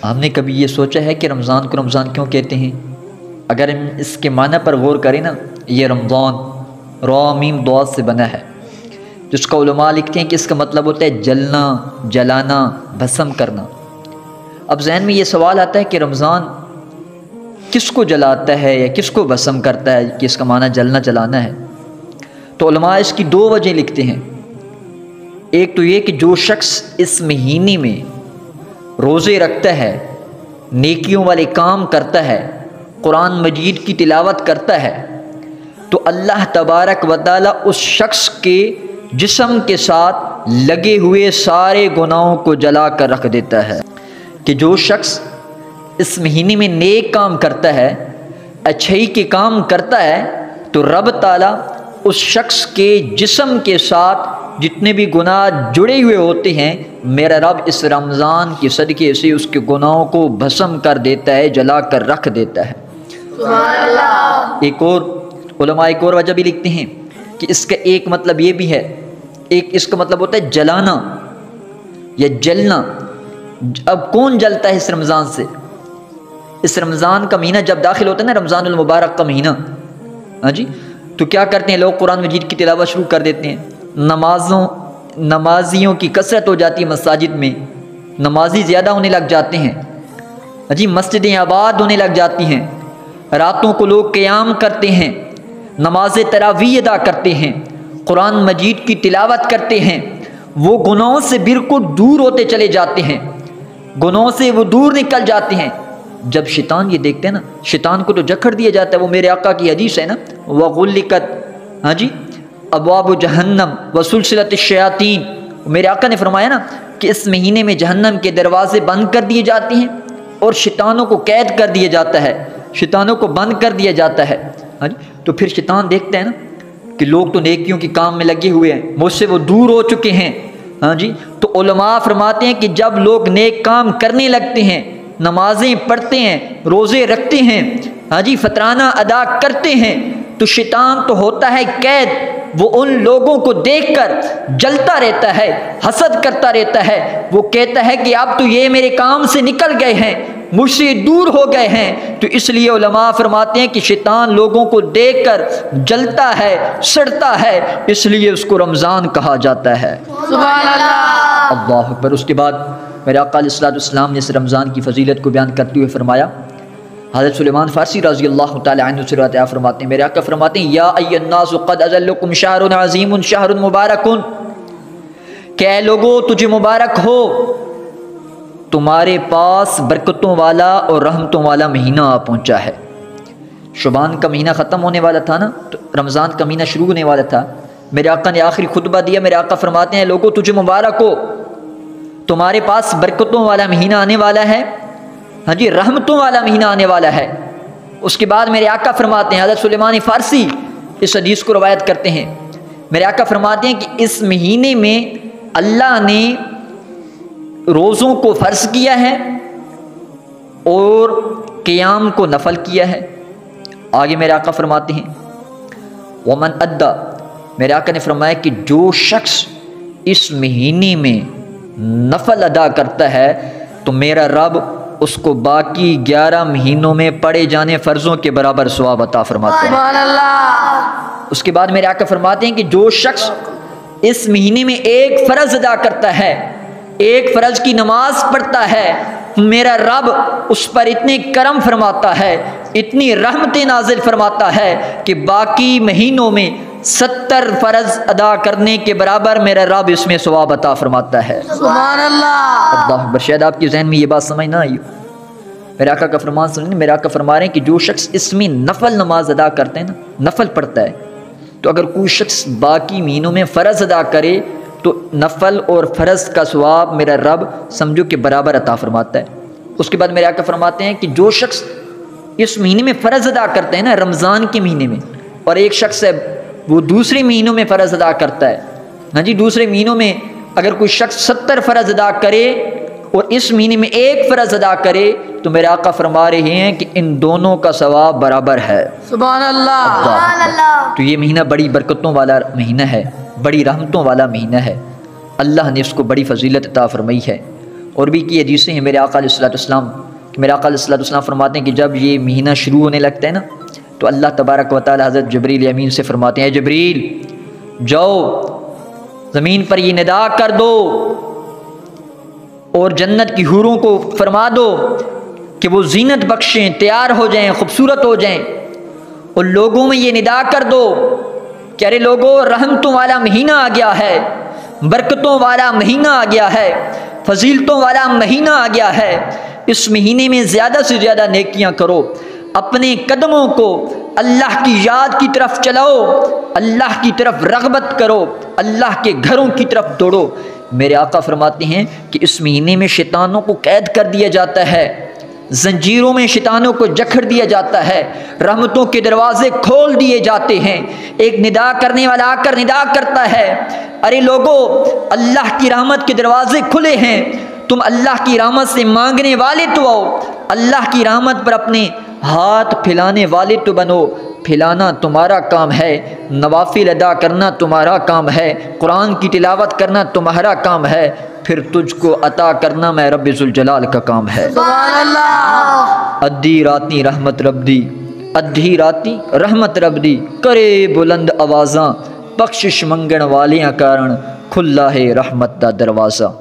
ہم نے کبھی یہ سوچا ہے کہ رمضان کو رمضان کیوں کہتے ہیں؟ اگر ہم اس کے معنی پر غور کریں نا، یہ رمضان را میم دعا سے بنا ہے، جس کا علماء لکھتے ہیں کہ اس کا مطلب ہوتا ہے جلنا، جلانا، بھسم کرنا۔ اب ذہن میں یہ سوال آتا ہے کہ رمضان کس کو جلاتا ہے یا کس کو بھسم کرتا ہے کہ اس کا معنی جلنا جلانا ہے؟ تو علماء اس کی دو وجہ لکھتے ہیں۔ ایک تو یہ کہ جو شخص اس مہینے میں روزے رکھتا ہے، نیکیوں والے کام کرتا ہے، قرآن مجید کی تلاوت کرتا ہے، تو اللہ تبارک و تعالیٰ اس شخص کے جسم کے ساتھ لگے ہوئے سارے گناہوں کو جلا کر رکھ دیتا ہے۔ کہ جو شخص اس مہینے میں نیک کام کرتا ہے، اچھائی کے کام کرتا ہے، تو رب تعالیٰ اس شخص کے جسم کے ساتھ جتنے بھی گناہ جڑے ہوئے ہوتے ہیں، میرا رب اس رمضان کے صدقے سے اس کے گناہوں کو بھسم کر دیتا ہے، جلا کر رکھ دیتا ہے۔ سبحان اللہ۔ ایک اور علماء ایک اور وجہ بھی لکھتے ہیں کہ اس کا ایک مطلب یہ بھی ہے، ایک اس کا مطلب ہوتا ہے جلانا یا جلنا۔ اب کون جلتا ہے اس رمضان سے؟ اس رمضان کا مہینہ جب داخل ہوتا ہے نا، رمضان المبارک کا مہینہ، ہاں جی، تو کیا کرتے ہیں لوگ؟ قرآن مجید کی تلاوت شروع کر دیتے ہیں، نمازیوں کی کثرت ہو جاتی ہے مساجد میں، نمازی زیادہ ہونے لگ جاتے ہیں، ہاں جی، مسجدیں آباد ہونے لگ جاتی ہیں، راتوں کو لوگ قیام کرتے ہیں، نماز تراویح ادا کرتے ہیں، قرآن مجید کی تلاوت کرتے ہیں، وہ گناہوں سے بالکل دور ہوتے چلے جاتے ہیں، گناہوں سے وہ دور نکل جاتے ہیں۔ جب شیطان یہ دیکھتے ہیں نا، شیطان کو تو جکڑ دیا جاتا ہے، وہ میرے آقا کی حدیث ہے نا، وَغُلِّقَتْ، ہاں جی، ابواب جہنم وسلسلۃ الشیاطین، میرے آقا نے فرمایا نا کہ اس مہینے میں جہنم کے دروازے بند کر دیے جاتے ہیں اور شیطانوں کو قید کر دیا جاتا ہے، شیطانوں کو بند کر دیا جاتا ہے، ہاں جی۔ تو پھر شیطان دیکھتا ہے نا کہ لوگ تو نیکیوں کے کام میں لگے ہوئے ہیں، مجھ سے وہ دور ہو چکے ہیں، ہاں جی، تو علماء فرماتے ہیں کہ جب لوگ نیک کام کرنے لگتے ہیں، نمازیں پڑھتے ہیں، روزے رکھتے ہیں، ہاں جی، فطرانہ ادا کرتے ہیں، تو شیطان تو ہوتا ہے قید، وہ ان لوگوں کو دیکھ کر جلتا رہتا ہے، حسد کرتا رہتا ہے، وہ کہتا ہے کہ اب تو یہ میرے کام سے نکل گئے ہیں، مجھ سے دور ہو گئے ہیں۔ تو اس لیے علماء فرماتے ہیں کہ شیطان لوگوں کو دیکھ کر جلتا ہے، سڑتا ہے، اس لیے اس کو رمضان کہا جاتا ہے۔ سبحان اللہ۔ اللہ اکبر۔ اس کے بعد میرے آقا علیہ الصلوۃ والسلام نے اس رمضان کی فضیلت کو بیان کرتے ہوئے فرمایا، حضرت سلیمان فارسی رضی اللہ تعالی عنہ سے روایت فرماتے ہیں، میرے آقا فرماتے ہیں، یا ایھا الناس قد اذلکم شہر عظیم شہر مبارک، کہ اے لوگو تجھے مبارک ہو، تمہارے پاس برکتوں والا اور رحمتوں والا مہینہ آ پہنچا ہے۔ شعبان کا مہینہ ختم ہونے والا تھا نا، تو رمضان کا مہینہ شروع ہونے والا تھا۔ میرے آقا نے آخری خطبہ دیا، میرے آقا فرماتے ہیں، لوگو تجھے مبارک ہو، تمہارے پاس برکتوں والا مہینہ آنے والا ہے، ہاں جی، رحمتوں والا مہینہ آنے والا ہے۔ اس کے بعد میرے آقا فرماتے ہیں، حضرت سلیمان فارسی اس حدیث کو روایت کرتے ہیں، میرے آقا فرماتے ہیں کہ اس مہینے میں اللہ نے روزوں کو فرض کیا ہے اور قیام کو نفل کیا ہے۔ آگے میرے آقا فرماتے ہیں، ومن ادا، میرے آقا نے فرمایا کہ جو شخص اس مہینے میں نفل ادا کرتا ہے تو میرا رب اس کو باقی 11 مہینوں میں پڑھے جانے فرضوں کے برابر ثواب عطا فرماتا ہے۔ سبحان اللہ۔ اس کے بعد میرے آقا فرماتے ہیں کہ جو شخص اس مہینے میں ایک فرض ادا کرتا ہے، ایک فرض کی نماز پڑھتا ہے، میرا رب اس پر اتنے کرم فرماتا ہے، اتنی رحمتیں نازل فرماتا ہے کہ باقی مہینوں میں 70 فرض ادا کرنے کے برابر میرا رب اس میں ثواب عطا فرماتا ہے۔ سبحان اللہ۔ اللہ اکبر۔ شاید آپ کے ذہن میں یہ بات سمجھ نہ آئی ہو، میرے آقا کا فرمان سنیں۔ میرے آقا فرما رہے ہیں کہ جو شخص اس میں نفل نماز ادا کرتے ہیں نا، نفل پڑھتا ہے، تو اگر کوئی شخص باقی مہینوں میں فرض ادا کرے تو نفل اور فرض کا ثواب میرا رب سمجھو کہ برابر عطا فرماتا ہے۔ اس کے بعد میرے آقا فرماتے ہیں کہ جو شخص اس مہینے میں فرض ادا کرتے ہیں نا، رمضان کے مہینے میں، اور ایک شخص ہے وہ دوسرے مہینوں میں فرض ادا کرتا ہے، ہاں جی، دوسرے مہینوں میں اگر کوئی شخص 70 فرض ادا کرے اور اس مہینے میں ایک فرض ادا کرے تو میرے آقا فرما رہے ہیں کہ ان دونوں کا ثواب برابر ہے۔ سبحان اللہ۔ سبحان اللہ۔ تو یہ مہینہ بڑی برکتوں والا مہینہ ہے، بڑی رحمتوں والا مہینہ ہے، اللہ نے اس کو بڑی فضیلت عطا فرمائی ہے۔ اور بھی کی حدیثیں ہیں میرے آقا علیہ الصلوۃ والسلام، میرے آقا علیہ الصلوۃ والسلام فرماتے ہیں کہ جب یہ مہینہ شروع ہونے لگتا ہے نا تو اللہ تبارک و تعالی حضرت جبریل امین سے فرماتے ہیں اے جبریل جاؤ زمین پر یہ ندا کر دو اور جنت کی حوروں کو فرما دو کہ وہ زینت بخشیں، تیار ہو جائیں، خوبصورت ہو جائیں، اور لوگوں میں یہ ندا کر دو کہ ارے لوگوں رحمتوں والا مہینہ آ گیا ہے، برکتوں والا مہینہ آ گیا ہے، فضیلتوں والا مہینہ آ گیا ہے، اس مہینے میں زیادہ سے زیادہ نیکیاں کرو، اپنے قدموں کو اللہ کی یاد کی طرف چلاؤ، اللہ کی طرف رغبت کرو، اللہ کے گھروں کی طرف دوڑو۔ میرے آقا فرماتے ہیں کہ اس مہینے میں شیطانوں کو قید کر دیا جاتا ہے، زنجیروں میں شیطانوں کو جکڑ دیا جاتا ہے، رحمتوں کے دروازے کھول دیے جاتے ہیں۔ ایک ندا کرنے والا آ کر ندا کرتا ہے ارے لوگو اللہ کی رحمت کے دروازے کھلے ہیں، تم اللہ کی رحمت سے مانگنے والے تو آؤ، اللہ کی رحمت پر اپنے ہاتھ پھیلانے والے تو بنو۔ پھیلانا تمہارا کام ہے، نوافل ادا کرنا تمہارا کام ہے، قرآن کی تلاوت کرنا تمہارا کام ہے، پھر تجھ کو عطا کرنا میں رب ذوالجلال کا کام ہے۔ سبحان اللہ۔ ادھی راتی رحمت رب دی، ادھی راتی رحمت رب دی، کرے بلند آوازاں، بخشش منگن والیاں کارن کھلا ہے رحمت دا دروازہ۔